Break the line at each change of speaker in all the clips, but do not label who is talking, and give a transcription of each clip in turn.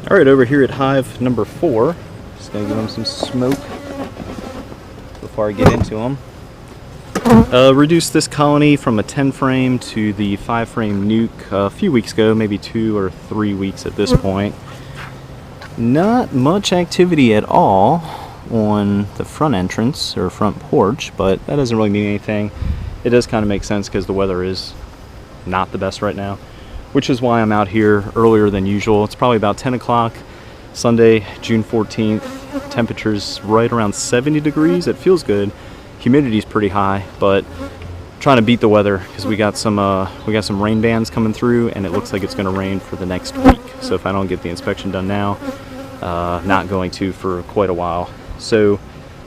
Alright, over here at hive number 4, just going to give them some smoke before I get into them. Reduced this colony from a 10 frame to the 5 frame nuke a few weeks ago, maybe 2 or 3 weeks at this point. Not much activity at all on the front entrance or front porch, but that doesn't really mean anything. It does kind of make sense because the weather is not the best right now, which is why I'm out here earlier than usual. It's probably about 10 o'clock, Sunday, June 14th. Temperature's right around 70 degrees. It feels good. Humidity's pretty high, but trying to beat the weather because we got some rain bands coming through, and it looks like it's going to rain for the next week. So if I don't get the inspection done now, not going to for quite a while. So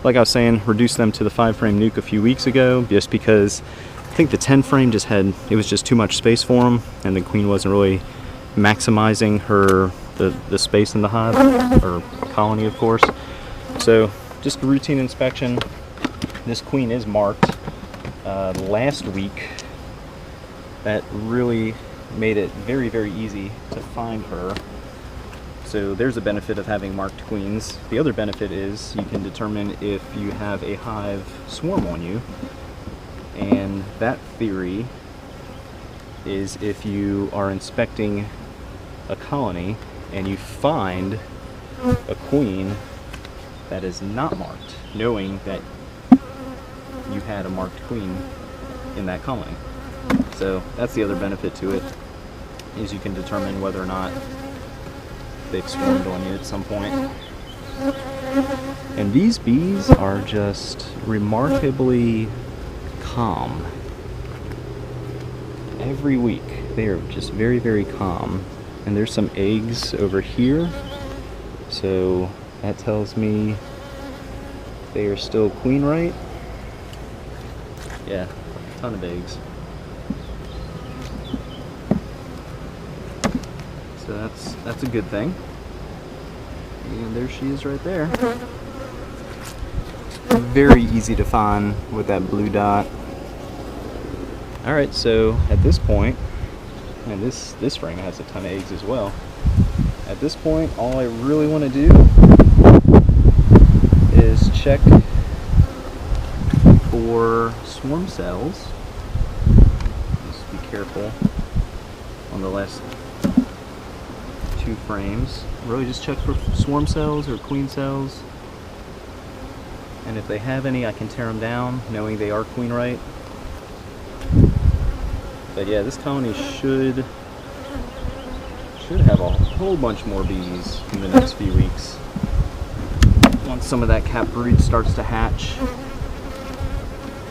like I was saying, reduced them to the 5 frame nuke a few weeks ago just because I think the 10 frame it was just too much space for them, and the queen wasn't really maximizing the space in the hive, or colony of course. So just a routine inspection. This queen is marked. Last week that really made it very, very easy to find her. So there's a benefit of having marked queens. The other benefit is you can determine if you have a hive swarm on you. And that theory is if you are inspecting a colony and you find a queen that is not marked, knowing that you had a marked queen in that colony. So that's the other benefit to it, is you can determine whether or not they've swarmed on you at some point. And these bees are just remarkably calm. Every week they are just very, very calm. And there's some eggs over here, so that tells me they are still queen right. Yeah, a ton of eggs. So that's a good thing. And there she is right there. Very easy to find with that blue dot. Alright, so at this point, and this frame has a ton of eggs as well. At this point, all I really want to do is check for swarm cells. Just be careful on the last 2 frames. Really just check for swarm cells or queen cells. And if they have any, I can tear them down, knowing they are queen right. But yeah, this colony should have a whole bunch more bees in the next few weeks. Once some of that capped brood starts to hatch,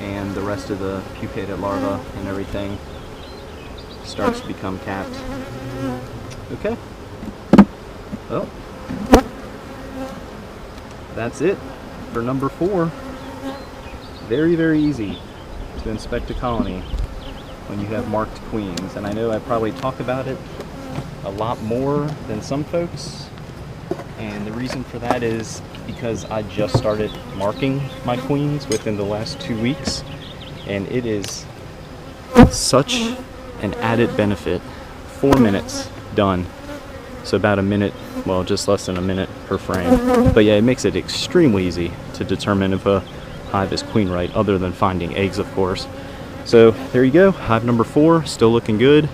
and the rest of the pupated larva and everything starts to become capped. Okay. Well, that's it for number 4. Very, very easy to inspect a colony when you have marked queens. And I know I probably talk about it a lot more than some folks, and the reason for that is because I just started marking my queens within the last 2 weeks, and it is such an added benefit. 4 minutes, done. So about a minute, well, just less than a minute per frame. But yeah, it makes it extremely easy to determine if a hive is queen right, other than finding eggs, of course. So there you go, hive number 4, still looking good.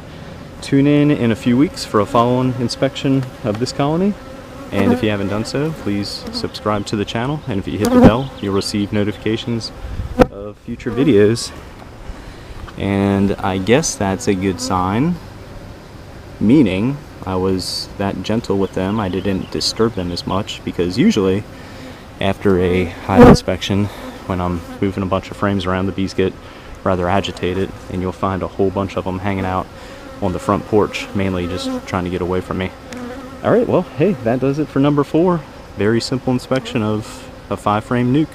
Tune in a few weeks for a follow-on inspection of this colony. And if you haven't done so, please subscribe to the channel. And if you hit the bell, you'll receive notifications of future videos. And I guess that's a good sign, meaning I was that gentle with them. I didn't disturb them as much, because usually after a hive inspection, when I'm moving a bunch of frames around, the bees get rather agitated, and you'll find a whole bunch of them hanging out on the front porch, mainly just trying to get away from me. Alright, well, hey, that does it for number 4. Very simple inspection of a 5 frame nuke.